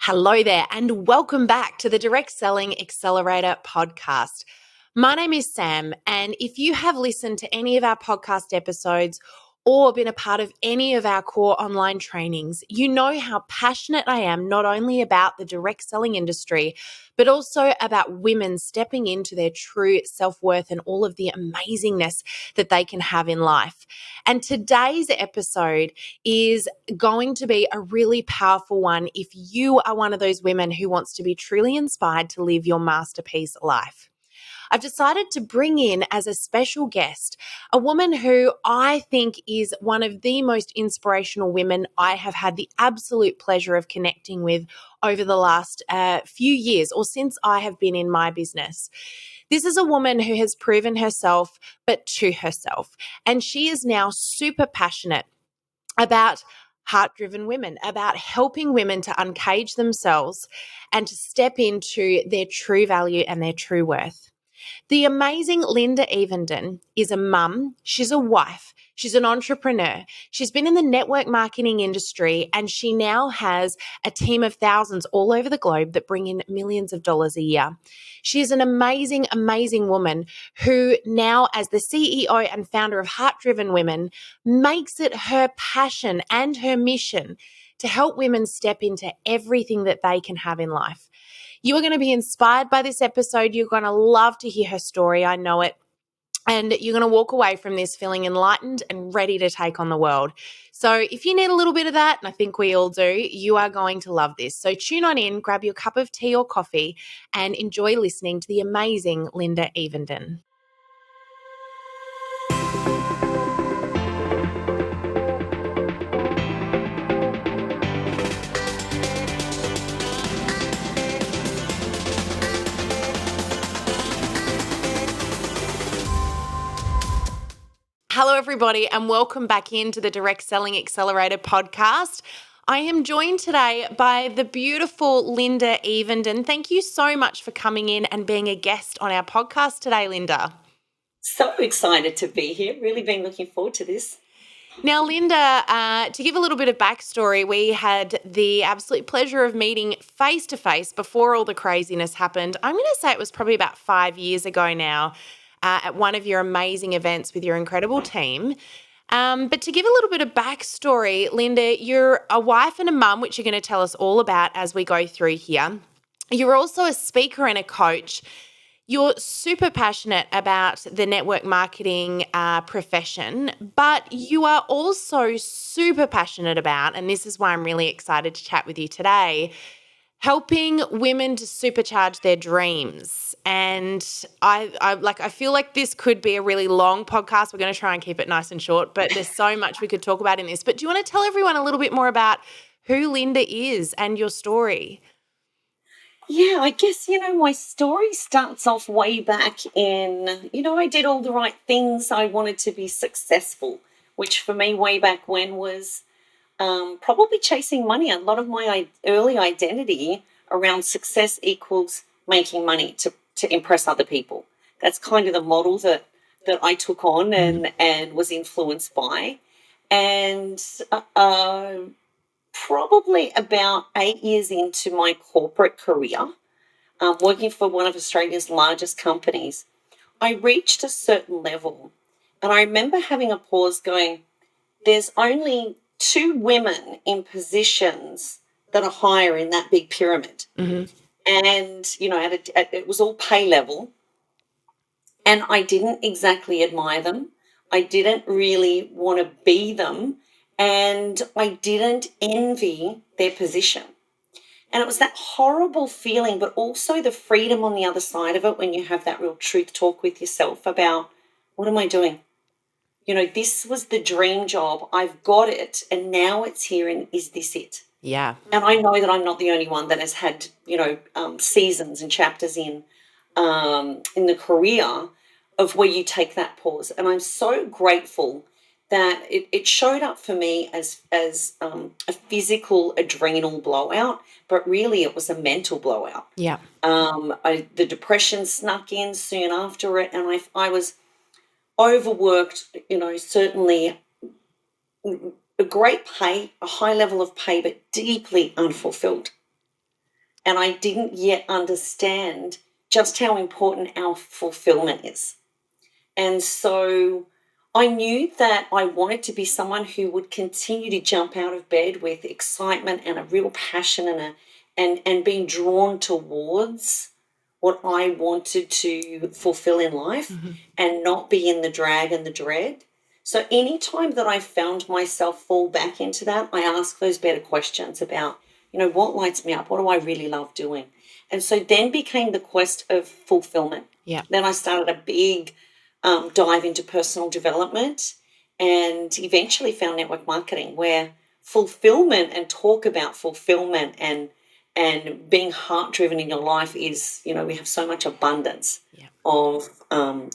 Hello there, and welcome back to the Direct Selling Accelerator podcast. My name is Sam, and if you have listened to any of our podcast episodes or been a part of any of our core online trainings, you know how passionate I am not only about the direct selling industry, but also about women stepping into their true self-worth and all of the amazingness that they can have in life. And today's episode is going to be a really powerful one if you are one of those women who wants to be truly inspired to live your masterpiece life. I've decided to bring in as a special guest a woman who I think is one of the most inspirational women I have had the absolute pleasure of connecting with over the last few years, or since I have been in my business. This is a woman who has proven herself, but to herself, and she is now super passionate about heart-driven women, about helping women to uncage themselves and to step into their true value and their true worth. The amazing Linda Evenden is a mum, she's a wife, she's an entrepreneur, she's been in the network marketing industry, and she now has a team of thousands all over the globe that bring in millions of dollars a year. She is an amazing, amazing woman who now, as the CEO and founder of Heart Driven Women, makes it her passion and her mission to help women step into everything that they can have in life. You are going to be inspired by this episode. You're going to love to hear her story. I know it. And you're going to walk away from this feeling enlightened and ready to take on the world. So if you need a little bit of that, and I think we all do, you are going to love this. So tune on in, grab your cup of tea or coffee, and enjoy listening to the amazing Linda Evenden. Hello, everybody, and welcome back into the Direct Selling Accelerator podcast. I am joined today by the beautiful Linda Evenden. Thank you so much for coming in and being a guest on our podcast today, Linda. So excited to be here. Really been looking forward to this. Now, Linda, to give a little bit of backstory, we had the absolute pleasure of meeting face-to-face before all the craziness happened. I'm going to say it was probably about 5 years ago now at one of your amazing events with your incredible team. But to give a little bit of backstory, Linda, you're a wife and a mum, which you're going to tell us all about as we go through here. You're also a speaker and a coach. You're super passionate about the network marketing profession, but you are also super passionate about, and this is why I'm really excited to chat with you today, helping women to supercharge their dreams. And I feel like this could be a really long podcast. We're going to try and keep it nice and short, but there's so much we could talk about in this. But do you want to tell everyone a little bit more about who Linda is and your story? Yeah, I guess, my story starts off way back in, I did all the right things. I wanted to be successful, which for me way back when was probably chasing money. A lot of my early identity around success equals making money to impress other people. That's kind of the model that I took on and was influenced by. And probably about 8 years into my corporate career, working for one of Australia's largest companies, I reached a certain level. And I remember having a pause going, there's only 2 women in positions that are higher in that big pyramid. Mm-hmm. And, it was all pay level. And I didn't exactly admire them. I didn't really want to be them. And I didn't envy their position. And it was that horrible feeling, but also the freedom on the other side of it when you have that real truth talk with yourself about, what am I doing? This was the dream job. I've got it. And now it's here. And is this it? Yeah. And I know that I'm not the only one that has had, seasons and chapters in the career of where you take that pause. And I'm so grateful that it showed up for me as a physical adrenal blowout, but really it was a mental blowout. Yeah. The depression snuck in soon after it, and I was overworked, certainly a great pay, a high level of pay, but deeply unfulfilled. and I didn't yet understand just how important our fulfillment is. And so I knew that I wanted to be someone who would continue to jump out of bed with excitement and a real passion and being drawn towards what I wanted to fulfill in life Mhm. and not be in the drag and the dread. So anytime that I found myself fall back into that, I ask those better questions about, what lights me up? What do I really love doing? And so then became the quest of fulfillment. Yeah. Then I started a big dive into personal development and eventually found network marketing, where fulfillment and talk about fulfillment and being heart driven in your life is, we have so much abundance Yeah. of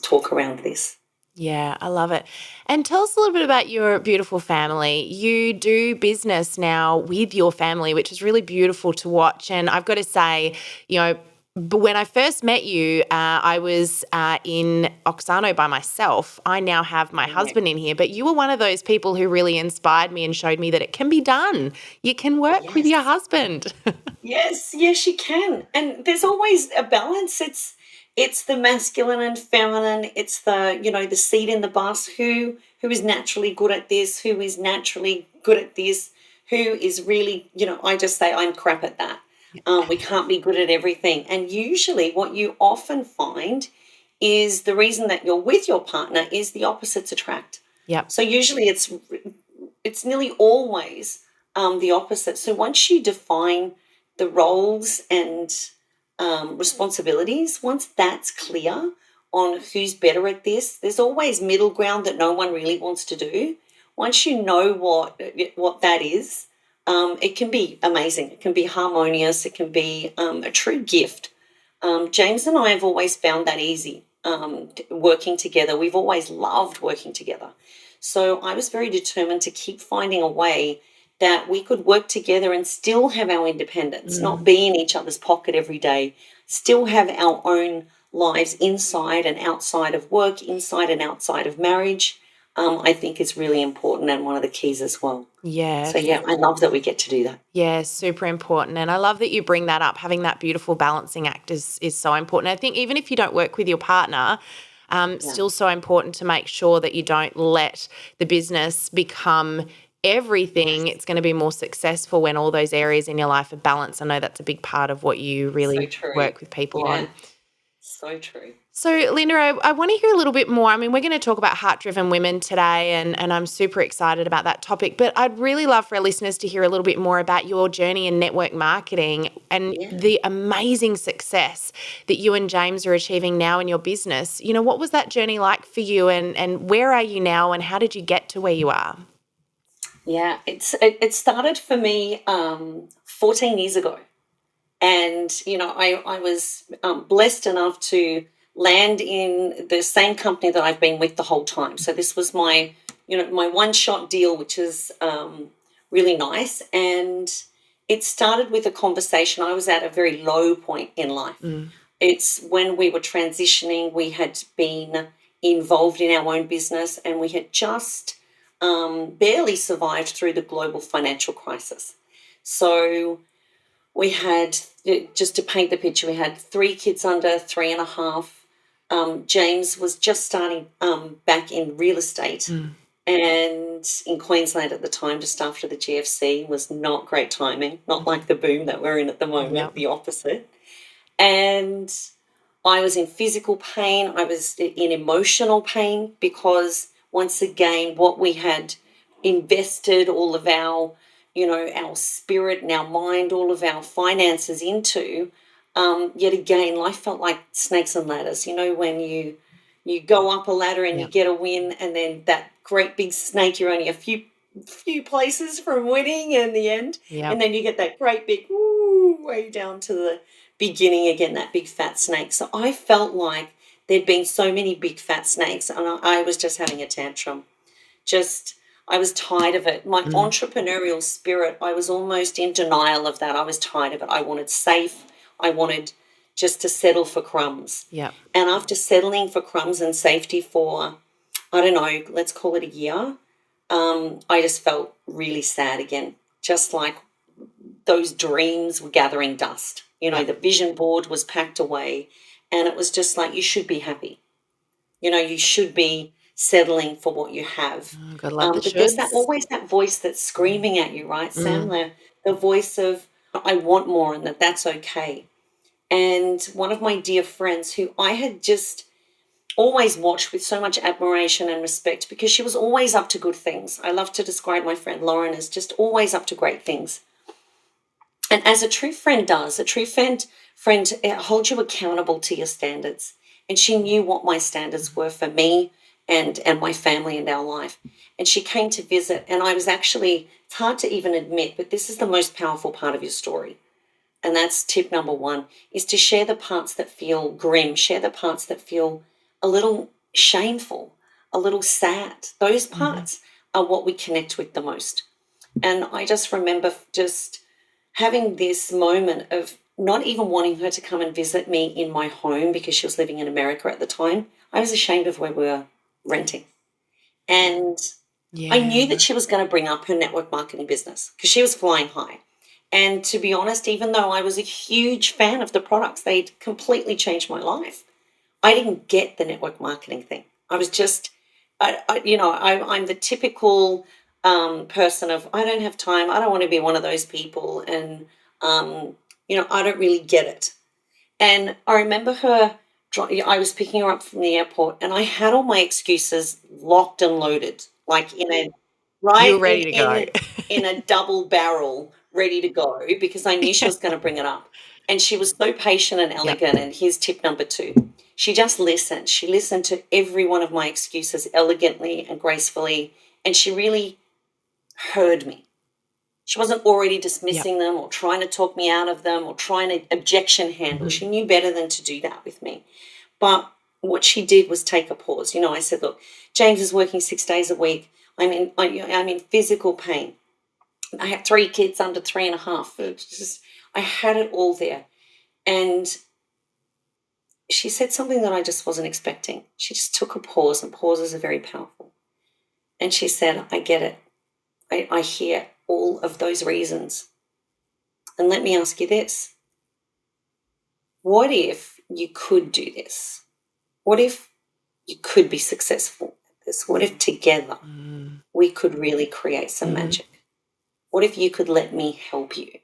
talk around this. Yeah, I love it. And tell us a little bit about your beautiful family. You do business now with your family, which is really beautiful to watch. And I've got to say, but when I first met you, I was in Oxano by myself. I now have my Yeah. husband in here, but you were one of those people who really inspired me and showed me that it can be done. You can work with your Yes. husband. Yes, you can. And there's always a balance. It's the masculine and feminine. It's the seed in the bus. Who is naturally good at this, who is naturally good at this, who is really, I just say I'm crap at that. We can't be good at everything. And usually what you often find is the reason that you're with your partner is the opposites attract. Yep. So usually it's nearly always the opposite. So once you define the roles and responsibilities, once that's clear on who's better at this, there's always middle ground that no one really wants to do. Once you know what that is, it can be amazing. It can be harmonious. It can be a true gift. James and I have always found that easy, working together. We've always loved working together. So I was very determined to keep finding a way that we could work together and still have our independence, not be in each other's pocket every day, still have our own lives inside and outside of work, inside and outside of marriage. I think is really important and one of the keys as well. So Yes. yeah, I love that we get to do that. Yeah, super important. And I love that you bring that up. Having that beautiful balancing act is so important. I think even if you don't work with your partner, Yeah, still so important to make sure that you don't let the business become everything. yes, It's going to be more successful when all those areas in your life are balanced. I know that's a big part of what you so really true. work with people Yeah, on. so true. So, Linda, I want to hear a little bit more. I mean, we're going to talk about heart-driven women today, and I'm super excited about that topic. But I'd really love for our listeners to hear a little bit more about your journey in network marketing and Yeah. the amazing success that you and James are achieving now in your business. What was that journey like for you, and where are you now, and how did you get to where you are? Yeah, it started for me 14 years ago. And, I was blessed enough to land in the same company that I've been with the whole time. So this was my one-shot deal, which is really nice. And it started with a conversation. I was at a very low point in life. Mm. It's when we were transitioning, we had been involved in our own business, and we had just barely survived through the global financial crisis. So we had, just to paint the picture, we had 3 kids under 3.5. James was just starting back in real estate, Mm. and in Queensland at the time, just after the GFC, was not great timing, not like the boom that we're in at the moment, Yep. the opposite. And I was in physical pain. I was in emotional pain because, once again, what we had invested all of our spirit and our mind, all of our finances into, yet again, life felt like snakes and ladders. When you go up a ladder and you Yep. get a win, and then that great big snake, you're only a few places from winning in the end, Yep. and then you get that great big way down to the beginning again, that big fat snake. So I felt like there'd been so many big fat snakes, and I was just having a tantrum. I was tired of it. My Mm. entrepreneurial spirit, I was almost in denial of that. I was tired of it. I wanted safe. I wanted just to settle for crumbs. Yep. And after settling for crumbs and safety for, I don't know, let's call it a year, I just felt really sad again. Just like those dreams were gathering dust. Yep. The vision board was packed away, and it was just like, you should be happy. You should be settling for what you have. Gotta love the But there's shoulds. always that voice that's screaming at you, right, Sam? Mm. The voice of, I want more, and that's okay. And one of my dear friends, who I had just always watched with so much admiration and respect, because she was always up to good things. I love to describe my friend Lauren as just always up to great things. And as a true friend does, a true friend holds you accountable to your standards. And she knew what my standards were for me and my family and our life. And she came to visit, and I was actually, it's hard to even admit, but this is the most powerful part of your story. And that's tip number one, is to share the parts that feel grim, share the parts that feel a little shameful, a little sad. Those parts are what we connect with the most. And I just remember just having this moment of not even wanting her to come and visit me in my home, because she was living in America at the time. I was ashamed of where we were renting. And I knew that Yeah. she was going to bring up her network marketing business, because she was flying high. And to be honest, even though I was a huge fan of the products, they'd completely changed my life, I didn't get the network marketing thing. I was just, I'm the typical person of, I don't have time. I don't want to be one of those people. And, I don't really get it. And I remember I was picking her up from the airport, and I had all my excuses locked and loaded, like in a, You were right, ready to go. in a double barrel, ready to go, because I knew she was going to bring it up. And she was so patient and Yep. elegant. And here's tip number two. She just listened. She listened to every one of my excuses elegantly and gracefully. And she really heard me. She wasn't already Yep. dismissing them or trying to talk me out of them or trying to objection handle. She knew better than to do that with me. But what she did was take a pause. I said, look, James is working 6 days a week. I'm in physical pain. I have 3 kids under 3.5. I had it all there. And she said something that I just wasn't expecting. She just took a pause, and pauses are very powerful. And she said, I get it. I hear all of those reasons. And let me ask you this. What if you could do this? What if you could be successful at this? What if together we could really create some magic? What if you could let me help you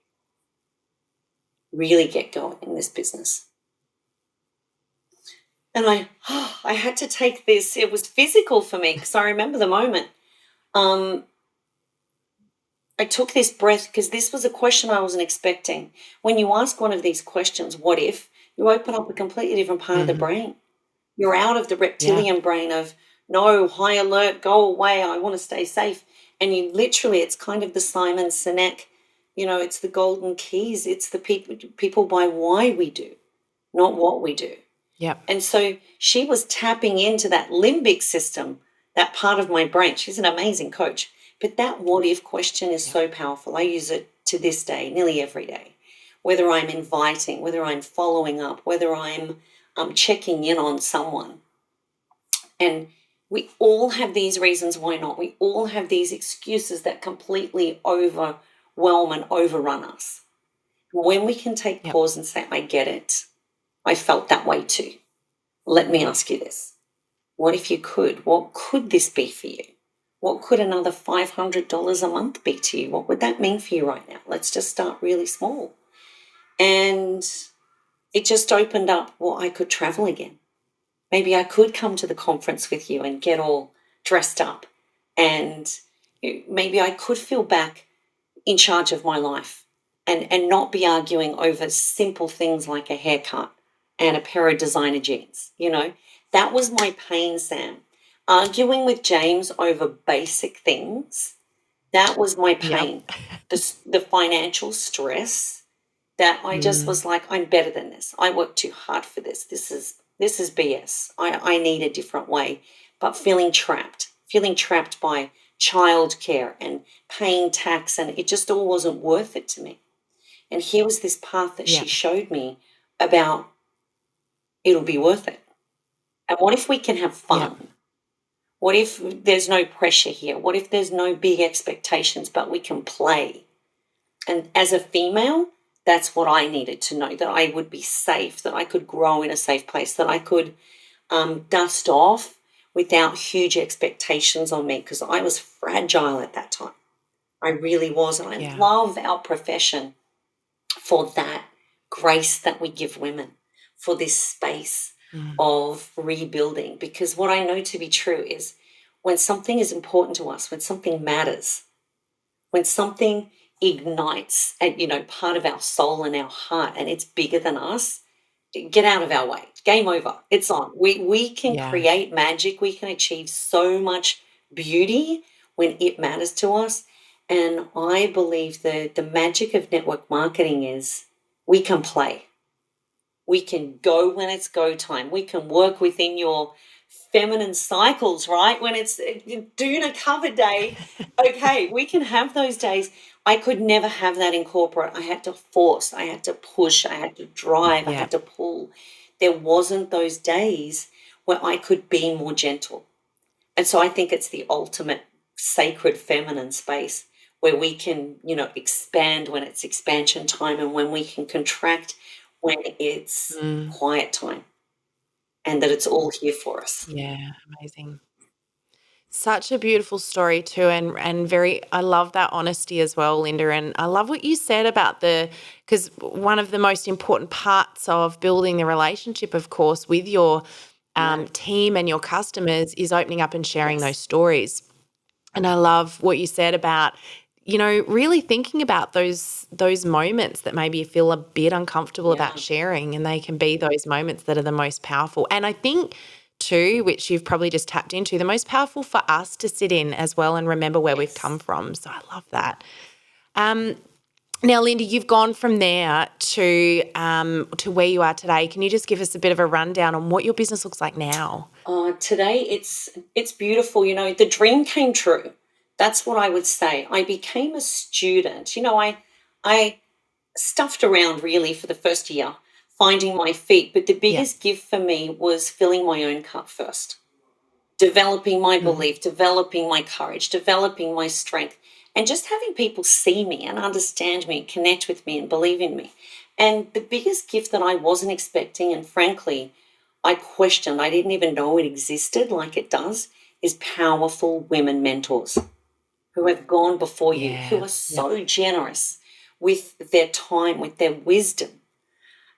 really get going in this business? And I had to take this. It was physical for me, because I remember the moment. I took this breath, because this was a question I wasn't expecting. When you ask one of these questions, what if, you open up a completely different part of the brain. You're out of the Yeah. reptilian brain of, no, high alert, go away, I want to stay safe. And you literally, it's kind of the Simon Sinek, it's the golden keys. It's the people by why we do, not what we do. Yep. And so she was tapping into that limbic system, that part of my brain. She's an amazing coach. But that what if question is so powerful. I use it to this day, nearly every day. Whether I'm inviting, whether I'm following up, whether I'm checking in on someone. And we all have these reasons why not. We all have these excuses that completely overwhelm and overrun us. When we can take Yep. pause and say, I get it. I felt that way too. Let me ask you this. What if you could? What could this be for you? What could another $500 a month be to you? What would that mean for you right now? Let's just start really small. And it just opened up, well, I could travel again. Maybe I could come to the conference with you and get all dressed up. And maybe I could feel back in charge of my life, and not be arguing over simple things like a haircut and a pair of designer jeans. That was my pain, Sam. Arguing with James over basic things, that was my Yep. pain. The financial stress, that I just was like, I'm better than this. I worked too hard for this. This is BS. I need a different way. But feeling trapped by childcare and paying tax, and it just all wasn't worth it to me. And here was this path that she Yep. showed me about, it'll be worth it. And what if we can have Yep. fun? What if there's no pressure here? What if there's no big expectations, but we can play? And as a female, That's what I needed to know, that I would be safe, that I could grow in a safe place, that I could dust off without huge expectations on me, because I was fragile at that time. I really was. And I Yeah. love our profession for that grace that we give women, for this space of rebuilding. Because what I know to be true is when something is important to us, when something matters, when something ignites at, part of our soul and our heart, and it's bigger than us, get out of our way. Game over. It's on. We can Yeah. create magic. We can achieve so much beauty when it matters to us. And I believe that the magic of network marketing is we can play. We can go when it's go time. We can work within your feminine cycles, right? When it's doing a cover day, okay, we can have those days. I could never have that in corporate. I had to force, I had to push, I had to drive, I Yeah. had to pull. There wasn't those days where I could be more gentle. And so I think it's the ultimate sacred feminine space where we can, expand when it's expansion time, and when we can contract when it's Mm. quiet time, and that it's all here for us. Yeah, amazing. Such a beautiful story too, and very, I love that honesty as well, Linda, and I love what you said about because one of the most important parts of building the relationship, of course, with your team and your customers is opening up and sharing those Yes. stories. And I love what you said about, really thinking about those moments that maybe you feel a bit uncomfortable about Yeah. sharing, and they can be those moments that are the most powerful. And I think too, which you've probably just tapped into, the most powerful for us to sit in as well and remember where we've come Yes. from. So I love that. Now, Linda, you've gone from there to where you are today. Can you just give us a bit of a rundown on what your business looks like now? Today it's beautiful. The dream came true. That's what I would say. I became a student. I stuffed around really for the first year, finding my feet. But the Yeah. biggest gift for me was filling my own cup first, developing my Mm. belief, developing my courage, developing my strength, and just having people see me and understand me, connect with me, and believe in me. And the biggest gift that I wasn't expecting, and frankly, I questioned, I didn't even know it existed like it does, is powerful women mentors who have gone before you, who Yeah. are Yep. so generous with their time, with their wisdom.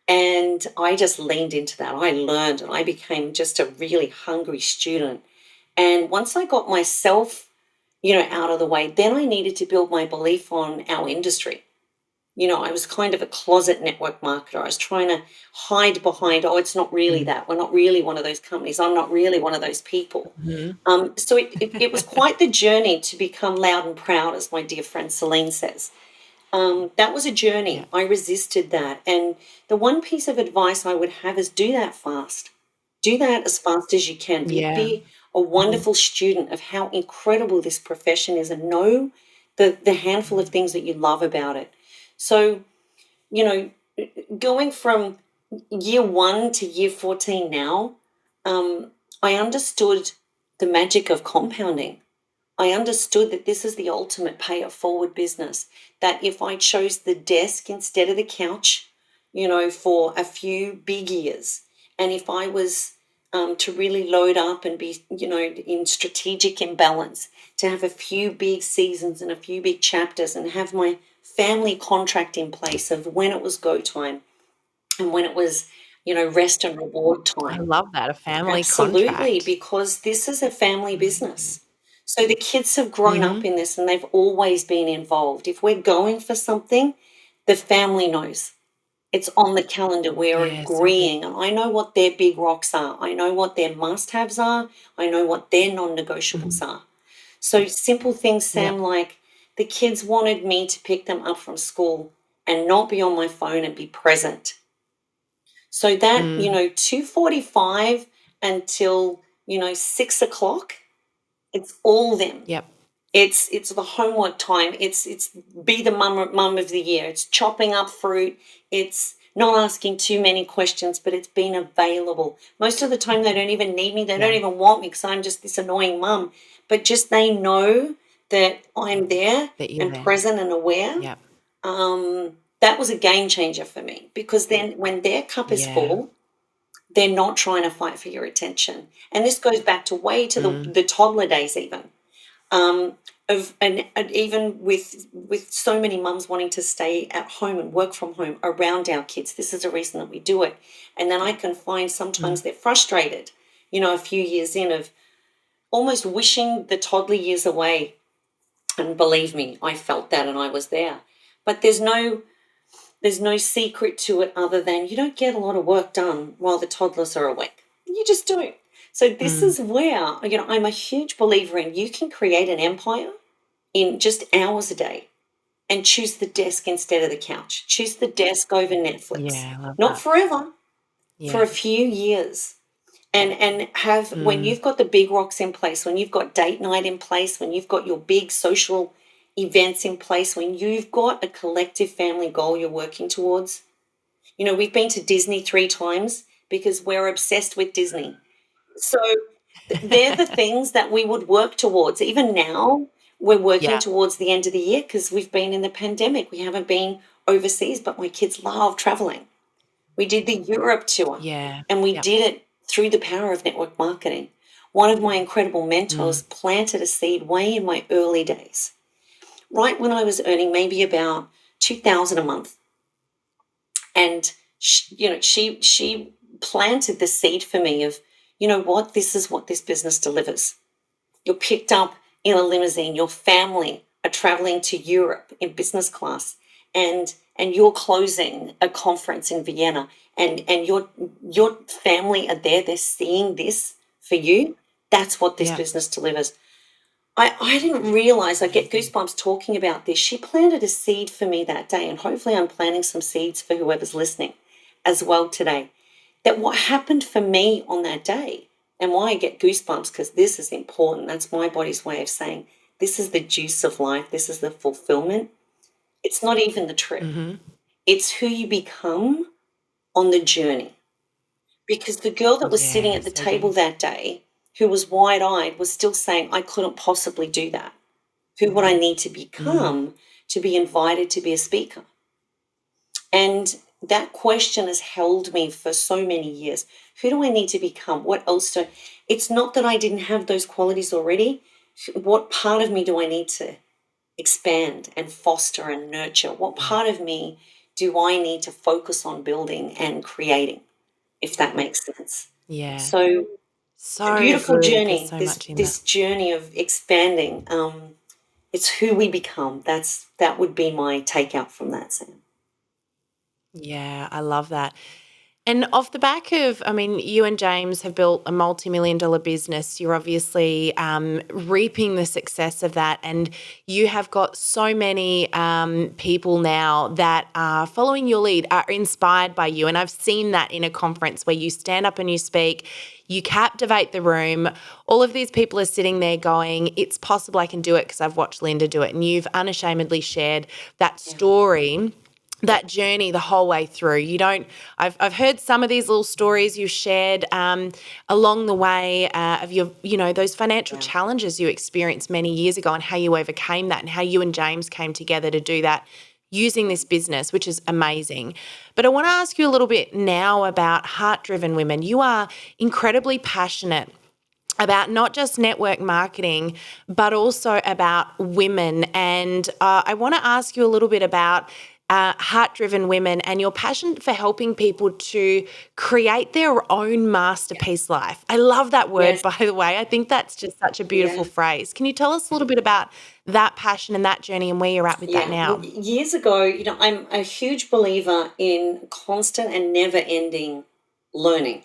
And I just leaned into that. I learned and I became just a really hungry student. And once I got myself, out of the way, then I needed to build my belief on our industry. I was kind of a closet network marketer. I was trying to hide behind, oh, it's not really Mm. that. We're not really one of those companies. I'm not really one of those people. Mhm. So it was quite the journey to become loud and proud, as my dear friend Celine says. That was a Yeah. journey. I resisted that. And the one piece of advice I would have is do that fast. Do that as fast as you can. Yeah. Be a Mhm. wonderful student of how incredible this profession is, and know the handful of things that you love about it. So, you know, going from year 1 to year 14 now, I understood the magic of compounding. I understood that this is the ultimate pay it forward business. That if I chose the desk instead of the couch, for a few big years, and if I was to really load up and be, in strategic imbalance, to have a few big seasons and a few big chapters, and have my family contract in place of when it was go time and when it was, rest and reward I time. love that, a family Absolutely, contract. because this is a family Mm. business. So the kids have grown up Mhm. in this and they've always been involved. If we're going for something, the family knows. It's on the calendar. We're Yeah, so good. agreeing. And I know what their big rocks are. I know what their must haves are. I know what their non Mhm. negotiables are. So simple things, Yep. Sam, like the kids wanted me to pick them up from school and not be on my phone and be present. So that, Mm. 2:45 until, 6 o'clock, it's all them. Yep. It's the homework time. It's be the mum of the year. It's chopping up fruit. It's not asking too many questions, but it's being available. Most of the time they don't even need me. They don't Yeah, even want me because I'm just this annoying mum. But just they know that I'm there that you're and there. present and aware. Yep. Um, that was a game changer for me, because then when their cup is Yeah. full, they're not trying to fight for your attention. And this goes back to way to Mm. the toddler days even. And even with so many mums wanting to stay at home and work from home around our kids, this is a reason that we do it. And then I can find sometimes Mm. they're frustrated, a few years in, of almost wishing the toddler years away. And believe me, I felt that, and I was there. But there's no secret to it other than you don't get a lot of work done while the toddlers are awake. You just don't. So this Mm. is where, I'm a huge believer in, you can create an empire in just hours a day, and choose the desk instead of the couch. Choose the desk over Netflix. Yeah, I love Not that. forever, for Yeah. a few years. And have, when Mm. you've got the big rocks in place, when you've got date night in place, when you've got your big social events in place, when you've got a collective family goal you're working towards. We've been to Disney 3 times because we're obsessed with Disney. So they're the things that we would work towards. Even now, we're working Yeah. towards the end of the year because we've been in the pandemic. We haven't been overseas, but my kids love traveling. We did the Europe tour, Yeah. and we Yep. did it through the power of network marketing. One of my incredible mentors Mm. planted a seed way in my early days, right when I was earning maybe about 2,000 a month. And she planted the seed for me of, what, this is what this business delivers. You're picked up in a limousine, your family are traveling to Europe in business class, and you're closing a conference in Vienna, and your family are there, they're seeing this for you. That's what this Yep. business delivers. I didn't realize, I get Amazing. goosebumps talking about this. She planted a seed for me that day, and hopefully I'm planting some seeds for whoever's listening as well today. That what happened for me on that day, and why I get goosebumps, because this is important. That's my body's way of saying this is the juice of life, this is the fulfillment. It's not even the trip, Mm-hmm. it's who you become on the journey. Because the girl that was sitting Yeah, at the so table good. that day, who was wide eyed, was still saying, I couldn't possibly do that. Who would I need to Mm. become to be invited to be a speaker? And that question has held me for so many years. Who do I need to become? What else do It's not that I didn't have those qualities already. What part of me do I need to expand and foster and nurture? What Yeah. part of me do I need to focus on building and creating, if that makes sense? Yeah. So it's a So beautiful good. There's journey, so this much in that. this journey of expanding. It's who we become. That would be my takeout from that, Sam. Yeah, I love that. And off the back of, I mean, you and James have built a multi-million-dollar business. You're obviously reaping the success of that, and you have got so many people now that are following your lead, are inspired by you. And I've seen that in a conference where you stand up and you speak, you captivate the room. All of these people are sitting there going, "It's possible, I can do it because I've watched Linda do it." And you've unashamedly shared that Yeah. story, that journey the whole way through. You don't. I've heard some of these little stories you shared along the way of your, those financial Yeah. challenges you experienced many years ago, and how you overcame that, and how you and James came together to do that using this business, which is amazing. But I want to ask you a little bit now about heart-driven women. You are incredibly passionate about not just network marketing, but also about women. And I want to ask you a little bit about heart-driven women and your passion for helping people to create their own masterpiece life. I love that word, Yes. by the way. I think that's just such a beautiful Yeah. phrase. Can you tell us a little bit about that passion and that journey and where you're at with that Yeah. Well, now? years ago, I'm a huge believer in constant and never ending learning,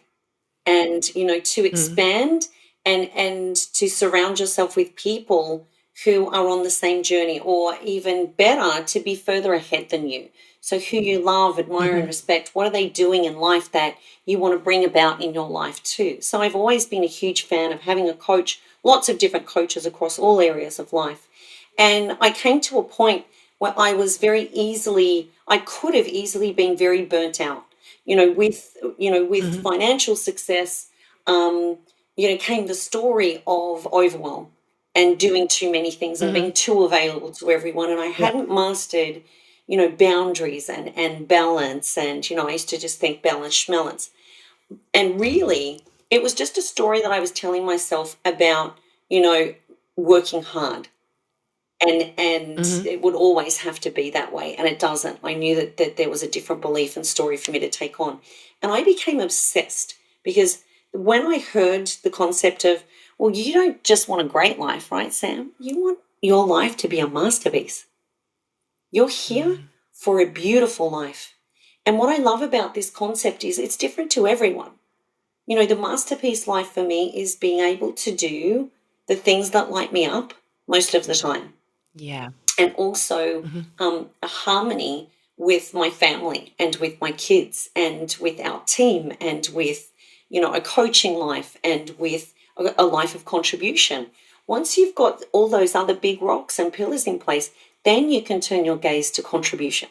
and to Mm. expand, and to surround yourself with people who are on the same journey, or even better, to be further ahead than you. So who you love, admire, and Hmm. respect, what are they doing in life that you want to bring about in your life too? So I've always been a huge fan of having a coach, lots of different coaches across all areas of life. And I came to a point where I could have easily been very burnt out, with Hmm. financial success. Came the story of overwhelm and doing too many things and Hmm. being too available to everyone. And I Yep. hadn't mastered boundaries and balance. And, I used to just think balance, schmelance. And really, it was just a story that I was telling myself about, working hard. And Mm-hmm. it would always have to be that way. And it doesn't. I knew that there was a different belief and story for me to take on. And I became obsessed because when I heard the concept of, well, you don't just want a great life, right, Sam? You want your life to be a masterpiece. You're here for a beautiful life. And what I love about this concept is it's different to everyone. The masterpiece life for me is being able to do the things that light me up most of the time, Yeah. and also Mm-hmm. a harmony with my family and with my kids and with our team and with, a coaching life and with a life of contribution. Once you've got all those other big rocks and pillars in place, then you can turn your gaze to contribution.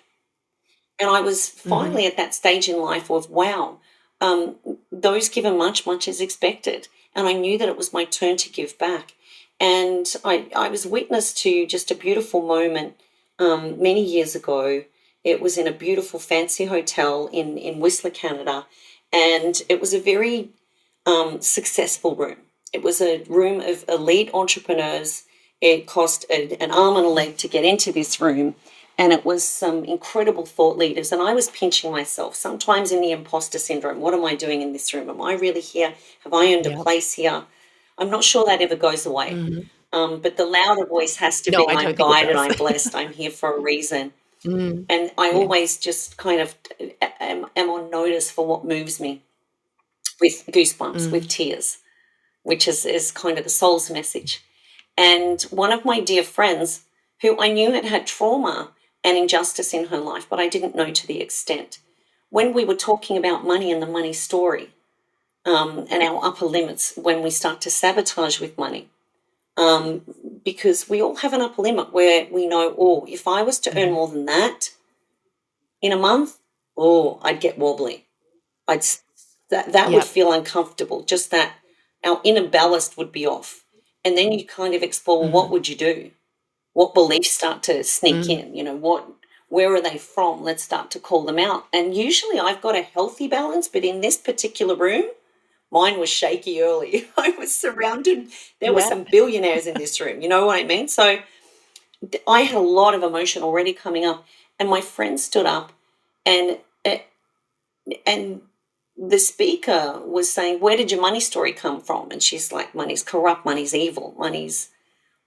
And I was Mm-hmm. finally at that stage in life of, wow, um, those given much, much as expected. And I knew that it was my turn to give back. And I was witness to just a beautiful moment many years ago. It was in a beautiful fancy hotel in Whistler, Canada. And it was a very successful room. It was a room of elite entrepreneurs. It cost an arm and a leg to get into this room. And it was some incredible thought leaders. And I was pinching myself, sometimes in the imposter syndrome. What am I doing in this room? Am I really here? Have I earned a Yep. place here? I'm not sure that ever goes away. Mm-hmm. But the louder voice has to No, be, I I'm don't think it guided, does. I'm blessed, I'm here for a reason. Mm. And I Yeah. always just kind of am on notice for what moves me, with goosebumps, with Mm. tears, which is kind of the soul's message. And one of my dear friends, who I knew had trauma and injustice in her life, but I didn't know to the extent, when we were talking about money and the money story, and our upper limits when we start to sabotage with money, um, because we all have an upper limit where we know, oh, if I was to earn Mm-hmm. more than that in a month, oh, I'd get wobbly. I'd that would Yep. feel uncomfortable. Just that our inner ballast would be off, and then you kind of explore, well, what Mm-hmm. would you do? What beliefs start to sneak Mm. in? Where are they from? Let's start to call them out. And usually, I've got a healthy balance, but in this particular room, mine was shaky early. I was surrounded. There were Yeah. some billionaires in this room. You know what I mean? So I had a lot of emotion already coming up, and my friend stood up, and and the speaker was saying, where did your money story come from? And she's like, money's corrupt, money's evil, money's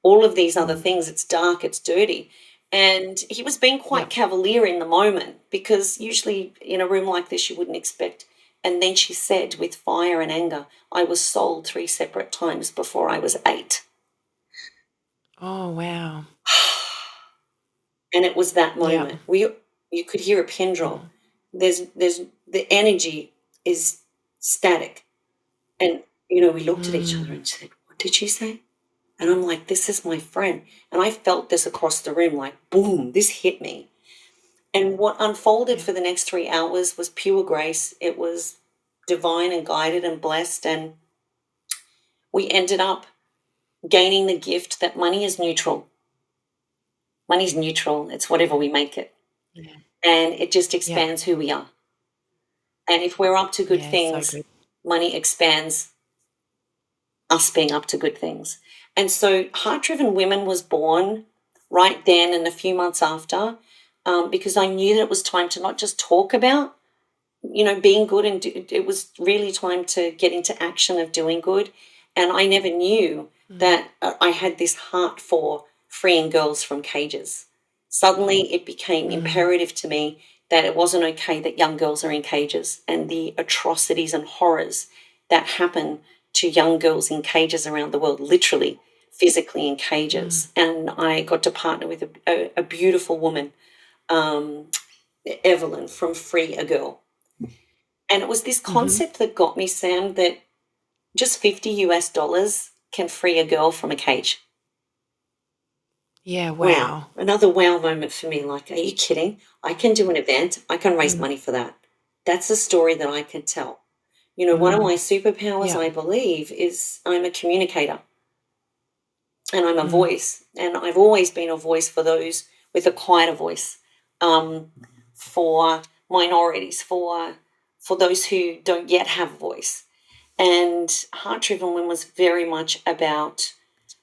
all of these other Mm. things. It's dark, it's dirty. And he was being quite Yep. cavalier in the moment, because usually in a room like this, you wouldn't expect. And then she said, with fire and anger, I was sold 3 separate times before I was 8. Oh, wow. And it was that Yep. moment. You could hear a pin drop. Mm. There's the energy is static. And, we looked at each other Mm. and said, what did she say? And I'm like, this is my friend. And I felt this across the room, like, boom, this hit me. And what unfolded Yeah. for the next 3 hours was pure grace. It was divine and guided and blessed. And we ended up gaining the gift that money is neutral. Money's neutral. It's whatever we make it. Yeah. And it just Yep. expands who we are. And if we're up to good Yeah. So things, good. money expands us being up to good things. And so Heart Driven Women was born right then and a few months after, because I knew that it was time to not just talk about, being good, and it was really time to get into action of doing good. And I never knew Mm. that I had this heart for freeing girls from cages. Suddenly it became Mm. imperative to me that it wasn't okay that young girls are in cages, and the atrocities and horrors that happen to young girls in cages around the world, literally physically in Mm. cages. And I got to partner with a beautiful woman, um, Evelyn from Free a Girl. And it was this Mm-hmm. concept that got me, Sam, that just $50 can free a girl from a cage. Yeah. Wow. Wow. Another wow moment for me. Like, are you kidding? I can do an event. I can raise Mm. money for that. That's a story that I can tell. One of Mm. my superpowers, Yep. I believe, is I'm a communicator, and I'm a Mm. voice. And I've always been a voice for those with a quieter voice. for minorities, for those who don't yet have a voice. And Heart Driven Women was very much about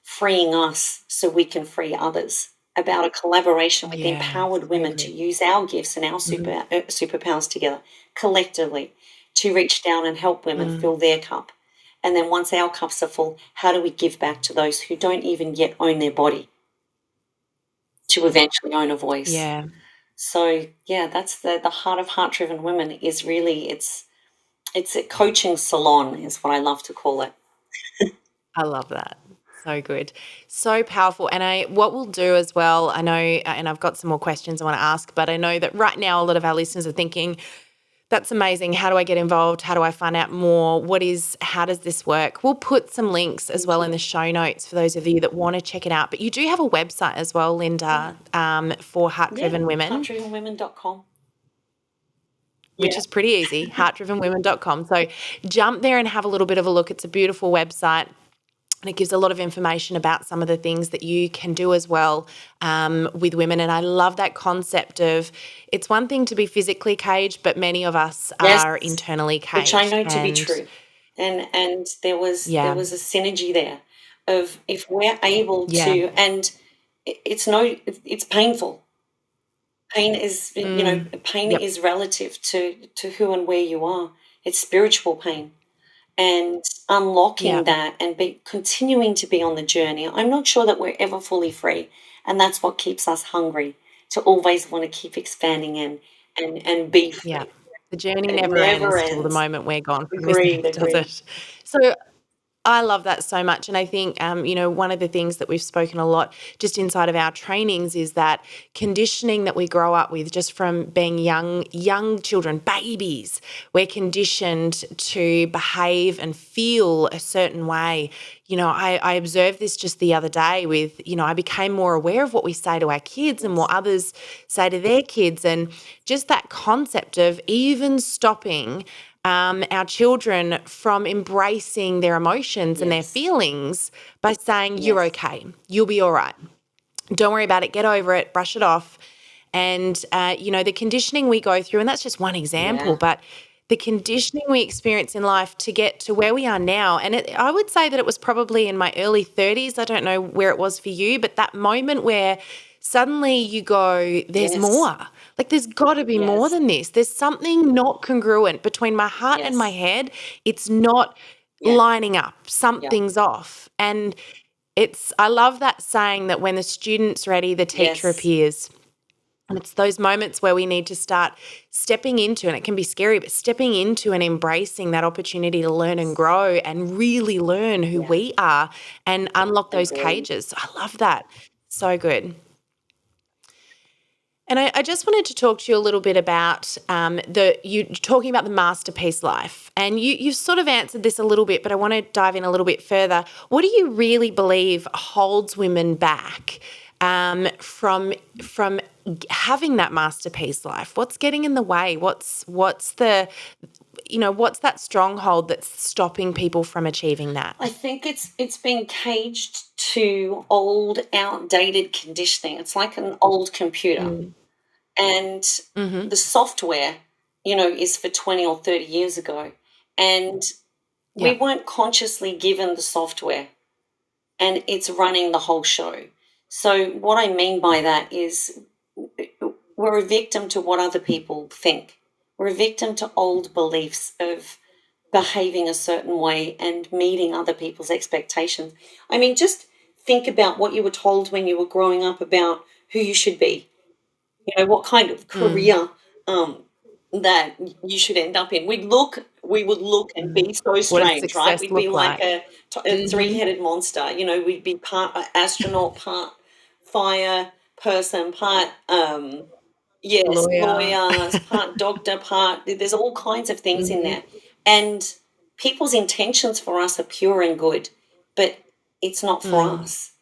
freeing us so we can free others, about a collaboration with Yeah, empowered so women to good. use our gifts and our superpowers together collectively to reach down and help women Mm, fill their cup. And then once our cups are full, how do we give back to those who don't even yet own their body to eventually own a voice? yeah, So yeah, that's the heart of Heart Driven Women is really it's a coaching salon is what I love to call it. I love that. So good. So powerful. And what we'll do as well, I know, and I've got some more questions I want to ask, but I know that right now a lot of our listeners are thinking, that's amazing. How do I get involved? How do I find out more? How does this work? We'll put some links as well in the show notes for those of you that want to check it out. But you do have a website as well, Linda, for Heart Yeah, Driven Women, heartdrivenwomen.com. which Yeah. is pretty easy, heartdrivenwomen.com. So jump there and have a little bit of a look. It's a beautiful website. And it gives a lot of information about some of the things that you can do as well with women. And I love that concept of it's one thing to be physically caged, but many of us Yes, are internally which I caged. know to be And true. And there yeah, was a synergy there of if we're able yeah, to, and it's painful. Pain is, pain yep, is relative to who and where you are. It's spiritual pain. And unlocking yeah, that and be continuing to be on the journey. I'm not sure that we're ever fully free, and that's what keeps us hungry to always want to keep expanding and be yeah. free. The journey It never never ends till the ends. moment we're gone from this Agreed, earth, does agreed. it? So I love that so much. And I think, one of the things that we've spoken a lot just inside of our trainings is that conditioning that we grow up with just from being young children, babies, we're conditioned to behave and feel a certain way. I observed this just the other day with, I became more aware of what we say to our kids and what Yes. others say to their kids. And just that concept of even stopping our children from embracing their emotions and their Yes. feelings by saying, you're Yes. okay, you'll be all right. Don't worry about it, get over it, brush it off. And, the conditioning we go through, and that's just one example, Yeah. but the conditioning we experience in life to get to where we are now. And I would say that it was probably in my early 30s. I don't know where it was for you, but that moment where suddenly you go, there's Yes. more. Like, there's got to be more Yes. than this. There's something not congruent between my heart and my Yes. head. It's not Yeah. lining up. Yeah. Something's off. And I love that saying that when the student's ready, the teacher Yes. appears. And it's those moments where we need to start stepping into, and it can be scary, but stepping into and embracing that opportunity to learn and grow and really learn who Yeah. we are and unlock those Agreed. cages. I love that. So good. And I just wanted to talk to you a little bit about you talking about the masterpiece life, and you've sort of answered this a little bit, but I want to dive in a little bit further. What do you really believe holds women back from having that masterpiece life? What's getting in the way? What's what's that stronghold that's stopping people from achieving that? I think it's been caged to old, outdated conditioning. It's like an old computer. Mm. And Mm-hmm. the software, is for 20 or 30 years ago. And we Yeah. weren't consciously given the software, and it's running the whole show. So, what I mean by that is we're a victim to what other people think. We're a victim to old beliefs of behaving a certain way and meeting other people's expectations. I mean, just think about what you were told when you were growing up about who you should be, what kind of Mm. career that you should end up in. We would look and Mm. be so What does strange, right? success We'd be look like like? a Mm-hmm. three-headed monster. We'd be part astronaut, part fire person, part yes, Lawyer. lawyers, part doctor, part there's all kinds of things in Mm-hmm. there. And people's intentions for us are pure and good, but it's not for Mm. us.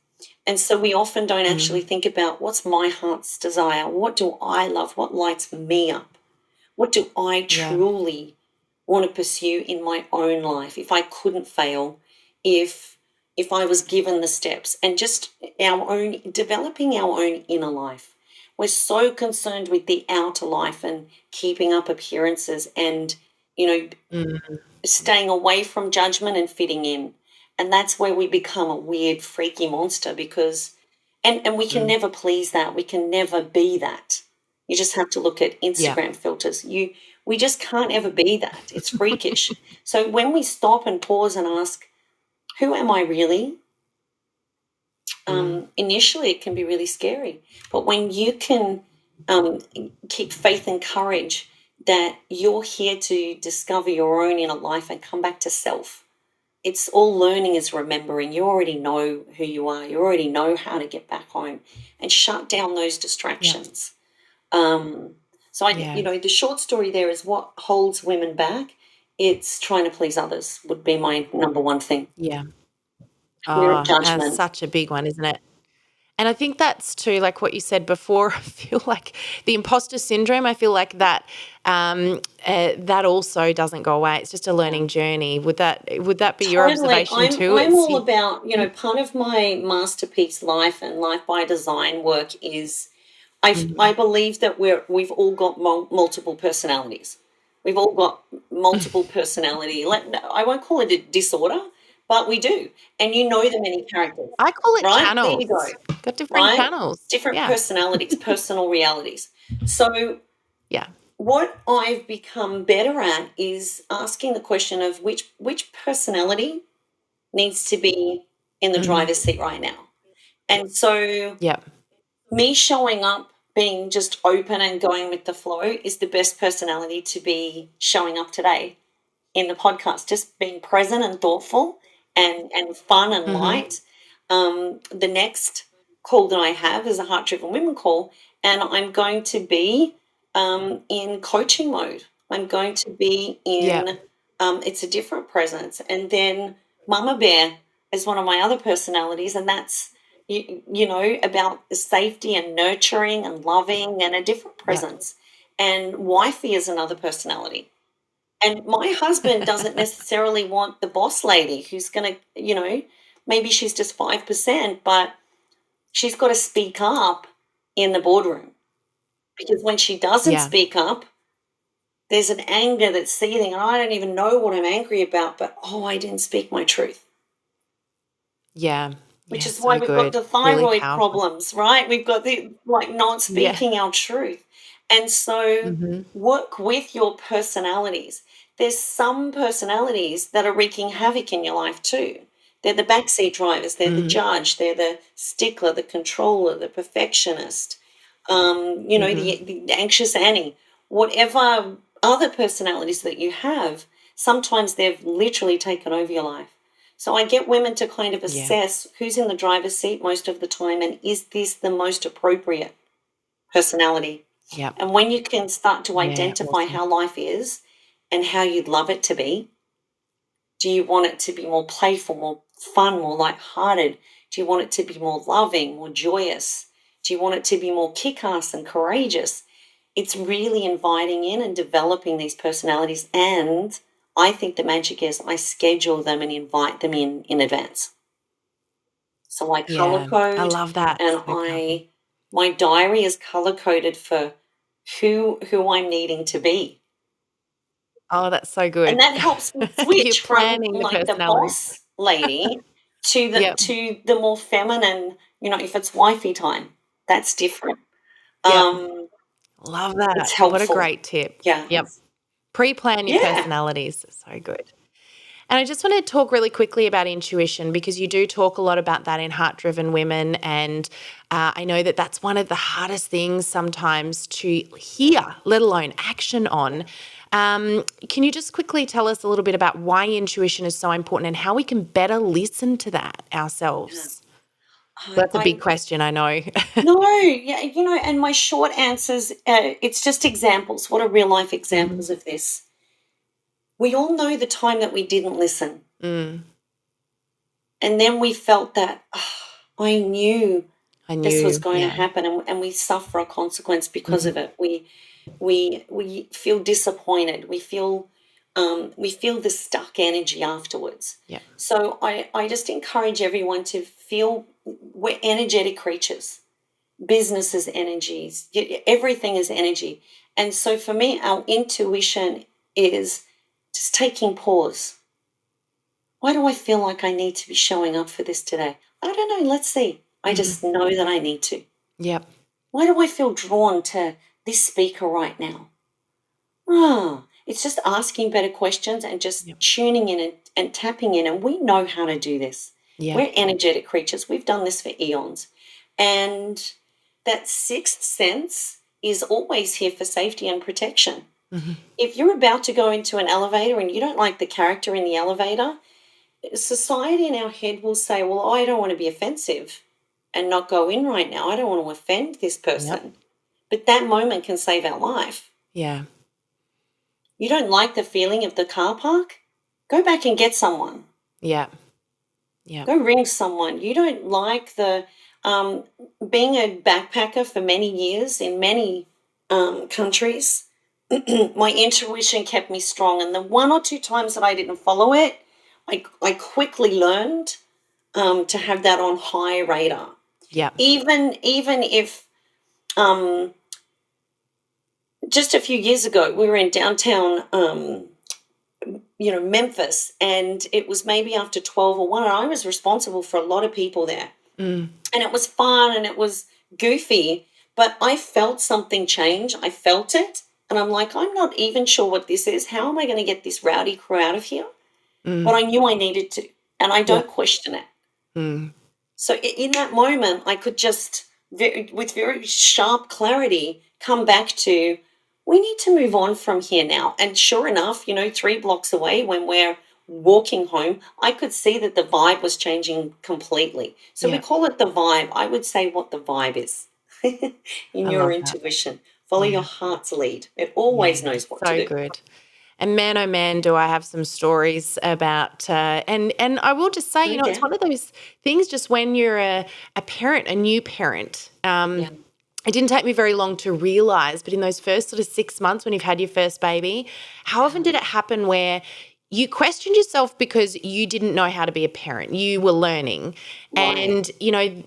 And so we often don't actually Mm. think about what's my heart's desire? What do I love? What lights me up? What do I Yeah. truly want to pursue in my own life if I couldn't fail, if I was given the steps and just our own developing our own inner life. We're so concerned with the outer life and keeping up appearances and, you know, Mm, staying away from judgment and fitting in. And that's where we become a weird, freaky monster because, and we can mm. never please that. We can never be that. You just have to look at Yeah. Instagram filters. We just can't ever be that. It's freakish. So when we stop and pause and ask, who am I really? Mm. Initially it can be really scary. But when you can um, keep faith and courage that you're here to discover your own inner life and come back to self, it's all learning is remembering. You already know who you are. You already know how to get back home and shut down those Yeah. distractions. Um, so Yeah. the short story there is what holds women back. It's trying to please others would be my number one thing. Yeah. Fear of Oh, judgment. such a big one, isn't it? And I think that's too, like what you said before. I feel like the imposter syndrome. I feel like that also doesn't go away. It's just a Yeah. learning journey. Would that be your Totally. observation I'm too? I'm It's all you. about, part of my masterpiece life and life by design work is I Mhm. believe that we've all got multiple personalities. We've all got multiple personality. I won't call it a disorder, but we do. And you know the many characters, I call it right? There you channels. go. Got different Right? channels. Different Yeah. personalities, personal realities. So Yeah. what I've become better at is asking the question of which personality needs to be in the Hmm. driver's seat right now. And so, Yep. me showing up, being just open and going with the flow is the best personality to be showing up today in the podcast, just being present and thoughtful and fun and Hmm. light. The next call that I have is a Heart Driven Women call, and I'm going to be in coaching mode. I'm going to be Yep. in, it's a different presence. And then Mama Bear is one of my other personalities, and that's, about the safety and nurturing and loving and a different Yep. presence. And Wifey is another personality, and my husband doesn't necessarily want the boss lady who's going to, maybe she's just 5%, but she's got to speak up in the boardroom. Because when she doesn't Yeah. speak up, there's an anger that's seething, and I don't even know what I'm angry about, but oh, I didn't speak my truth. Yeah. Which Yeah. is why So we've got good. the Really thyroid powerful. problems, right? We've got the not Yeah. speaking our truth. And so Hmm. work with your personalities. There's some personalities that are wreaking havoc in your life too. They're the backseat drivers, they're the Hmm. judge, they're the stickler, the controller, the perfectionist, Hmm. the anxious Annie, whatever other personalities that you have, sometimes they've literally taken over your life. So I get women to kind of Yeah. assess who's in the driver's seat most of the time and is this the most appropriate personality? Yep. And when you can start to Yeah. identify Awesome. how life is and how you'd love it to be, do you want it to be more playful, more fun, more lighthearted? Do you want it to be more loving, more joyous? Do you want it to be more kick ass and courageous? It's really inviting in and developing these personalities. And I think the magic is I schedule them and invite them in advance. So I color Yeah. I code, love that. and So powerful. my diary is color coded for who I'm needing to be. Oh, that's so And good. that helps me You're switch from planning the like the personalities. boss lady to the Yep. to the more feminine, if it's wifey time, that's different. Yep. Um, Love it's that. What a helpful. great tip. Yeah. Yep. Pre-plan your Yeah. personalities. So good. And I just want to talk really quickly about intuition because you do talk a lot about that in Heart Driven Women. And I know that that's one of the hardest things sometimes to hear, let alone action on. Can you just quickly tell us a little bit about why intuition is so important and how we can better listen to that Yeah. ourselves? I, That's a big I question, I know. no, yeah, and my short answers, it's just examples. What are real life Mhm. examples of this? We all know the time that we didn't listen. Mm, And then we felt that, I knew I this was knew. going to Yeah. happen, and we suffer a consequence because of Mhm. it. We feel disappointed. We feel the stuck energy afterwards. Yeah. So I just encourage everyone to feel we're energetic creatures. business is energies. Everything is energy. And so for me, our intuition is just taking pause. Why do I feel like I need to be showing up for this today? I don't know. Let's see. I just know that I need to. Yep. Why do I feel drawn to this speaker right now? Ah, it's just asking better questions and just Yep. tuning in and tapping in. And we know how to do this. Yeah. We're energetic creatures. We've done this for eons. And that sixth sense is always here for safety and protection. If you're about to go into an elevator and you don't like the character in the elevator, society in our head will say, well, I don't want to be offensive and not go in right now. I don't want to offend this person. Yep. But that moment can save our life. Yeah. You don't like the feeling of the car park? Go back and get someone. Yeah. Yeah. Go ring someone. You don't like the being a backpacker for many years in many countries. My intuition kept me strong, and the one or two times that I didn't follow it, I quickly learned to have that on high radar. Yeah. Even if just a few years ago we were in downtown Memphis, and it was maybe after 12 or 1, and I was responsible for a lot of people there. And it was fun and it was goofy, but I felt something change. I felt it, and I'm like, I'm not even sure what this is. How am I going to get this rowdy crew out of here? But I knew I needed to, and I don't question it. So in that moment, I could just, with very sharp clarity, come back to, we need to move on from here now. And sure enough, 3 blocks away when we're walking home, I could see that the vibe was changing completely. So we call it the vibe. I would say what the vibe is in I your love that. intuition. Follow your heart's lead. It Yeah. always knows what to So do. good. And man, oh man, do I have some stories about, and I will just say, No it's doubt. one of those things just when you're a parent, a new parent, it didn't take me very long to realize, but in those first sort of 6 months when you've had your first baby, how often did it happen where you questioned yourself because you didn't know how to be a parent? You were learning. Right. And,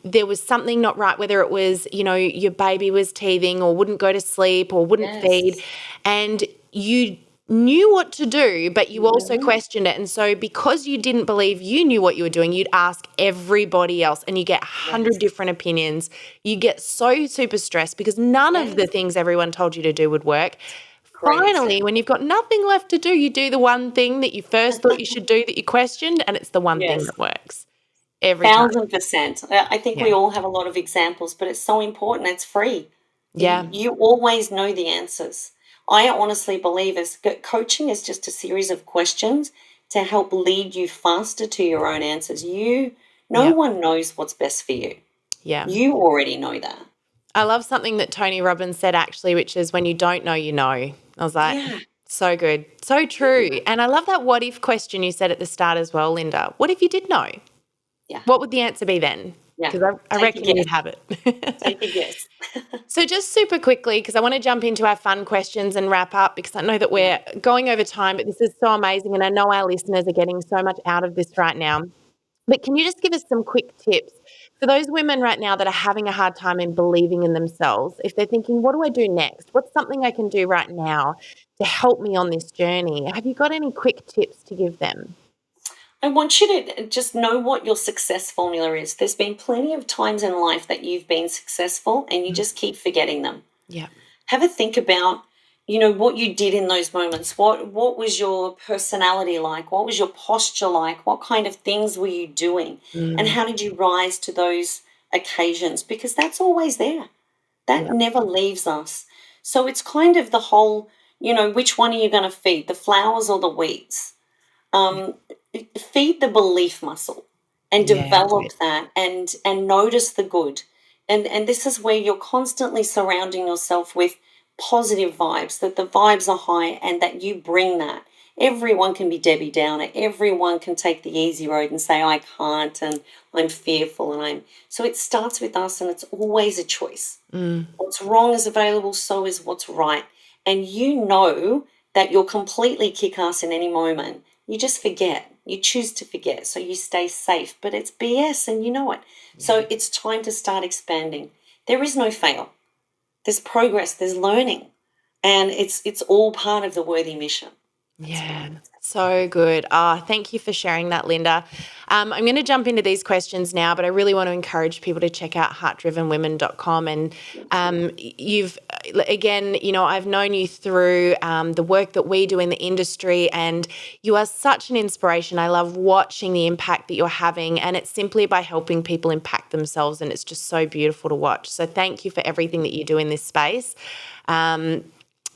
there was something not right, whether it was, your baby was teething or wouldn't go to sleep or wouldn't feed. Yes. And you knew what to do, but you also Mhm. questioned it. And so because you didn't believe you knew what you were doing, you'd ask everybody else and you get 100 Yes. different opinions. You get so super stressed because none of the Yes. things everyone told you to do would work. Great Finally, when example. you've got nothing left to do, you do the one thing that you first thought you should do that you questioned, and it's the one thing Yes. that works every time. 1,000%. I think Yeah. we all have a lot of examples, but it's so important. It's free. Yeah. You always know the answers. I honestly believe coaching is just a series of questions to help lead you faster to your own answers. No Yeah. one knows what's best for you. Yeah. You already know that. I love something that Tony Robbins said actually, which is when you don't know, you know. I was like, Yeah. so good. So true. And I love that what if question you said at the start as well, Linda. What if you did know? Yeah. What would the answer be then? Yeah. Because I Take a reckon guess. you'd have it. Take a guess. So just super quickly, because I want to jump into our fun questions and wrap up because I know that Yeah. we're going over time, but this is so amazing and I know our listeners are getting so much out of this right now. But can you just give us some quick tips for those women right now that are having a hard time in believing in themselves? If they're thinking, what do I do next? What's something I can do right now to help me on this journey? Have you got any quick tips to give them? I want you to just know what your success formula is. There's been plenty of times in life that you've been successful and you just keep forgetting them. Yeah. Have a think about, what you did in those moments. What was your personality like? What was your posture like? What kind of things were you doing? And Mm, how did you rise to those occasions? Because that's always there. That yeah. never leaves us. So it's kind of the whole, which one are you going to feed, the flowers or the weeds? um, Feed the belief muscle and Yeah. develop that and notice the good. And this is where you're constantly surrounding yourself with positive vibes, that the vibes are high and that you bring that. Everyone can be Debbie Downer. Everyone can take the easy road and say, I can't, and I'm fearful, and so it starts with us, and it's always a choice. Mm, What's wrong is available, so is what's right. And you know that you're completely kick ass in any moment. You just forget. You choose to forget. So you stay safe. But it's BS and you know it. yeah. So it's time to start expanding. There is no fail. There's progress, there's learning, and it's all part of the worthy mission. Yeah, so good. Thank you for sharing that, Linda. I'm going to jump into these questions now, but I really want to encourage people to check out heartdrivenwomen.com. And again, I've known you through the work that we do in the industry, and you are such an inspiration. I love watching the impact that you're having, and it's simply by helping people impact themselves, and it's just so beautiful to watch. So thank you for everything that you do in this space.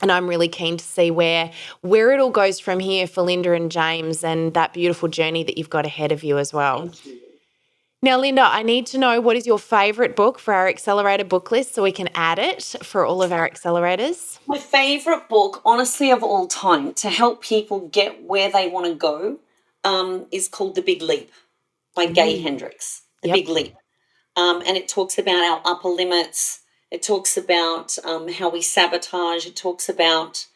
And I'm really keen to see where it all goes from here for Linda and James, and that beautiful journey that you've got ahead of you as well. Thank you. Now, Linda, I need to know, what is your favourite book for our accelerator book list so we can add it for all of our accelerators? My favourite book, honestly, of all time, to help people get where they want to go, is called The Big Leap by Gay Hendricks. The Big Leap. And it talks about our upper limits. It talks about how we sabotage. It talks about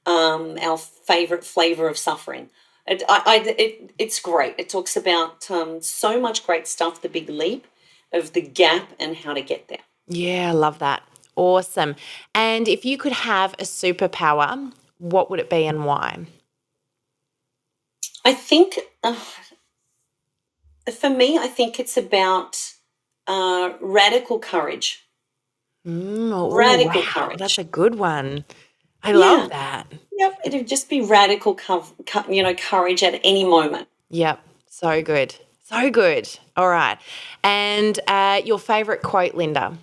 our favourite flavour of suffering. It's great. It talks about so much great stuff, the big leap of the gap and how to get there. Yeah, I love that. Awesome. And if you could have a superpower, what would it be and why? I think, for me, I think it's about radical courage. Radical courage. That's a good one. I love that. Yep, it'd just be radical, courage at any moment. Yep, so good. So good. All right. And your favourite quote, Linda?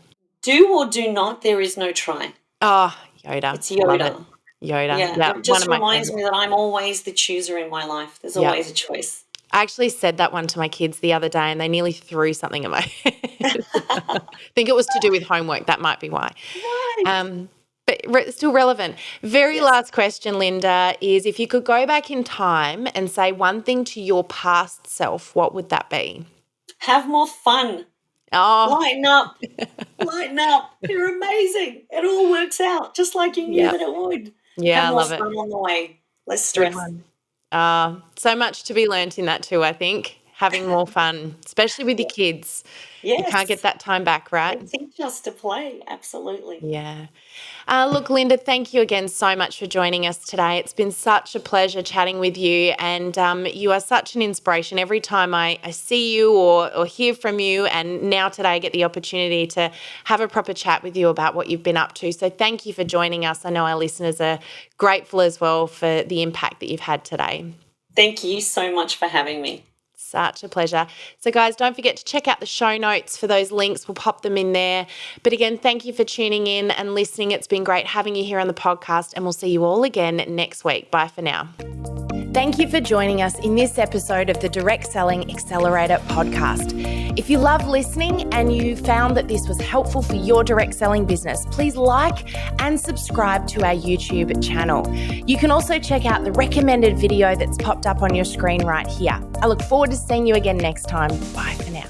Do or do not, there is no try. Oh, Yoda. It's Yoda. Love it. Yoda. Yeah, it just reminds me that I'm always the chooser in my life. There's always a choice. I actually said that one to my kids the other day, and they nearly threw something at my head. I think it was to do with homework. That might be why. Right. But still relevant. Very last question, Linda, is if you could go back in time and say one thing to your past self, what would that be? Have more fun. Oh, Lighten up. Lighten up. You're amazing. It all works out just like you knew that it would. yeah, I love it. Have more fun on the way. Less stress. So much to be learnt in that too, I think. Having more fun, especially with your kids. Yes. You can't get that time back, right? They teach us to play, absolutely. Yeah. Look, Linda, thank you again so much for joining us today. It's been such a pleasure chatting with you, and you are such an inspiration. Every time I see you or hear from you, and now today I get the opportunity to have a proper chat with you about what you've been up to. So thank you for joining us. I know our listeners are grateful as well for the impact that you've had today. Thank you so much for having me. Such a pleasure. So guys, don't forget to check out the show notes for those links. We'll pop them in there. But again, thank you for tuning in and listening. It's been great having you here on the podcast, and we'll see you all again next week. Bye for now. Thank you for joining us in this episode of the Direct Selling Accelerator podcast. If you love listening and you found that this was helpful for your direct selling business, please like and subscribe to our YouTube channel. You can also check out the recommended video that's popped up on your screen right here. I look forward to seeing you again next time. Bye for now.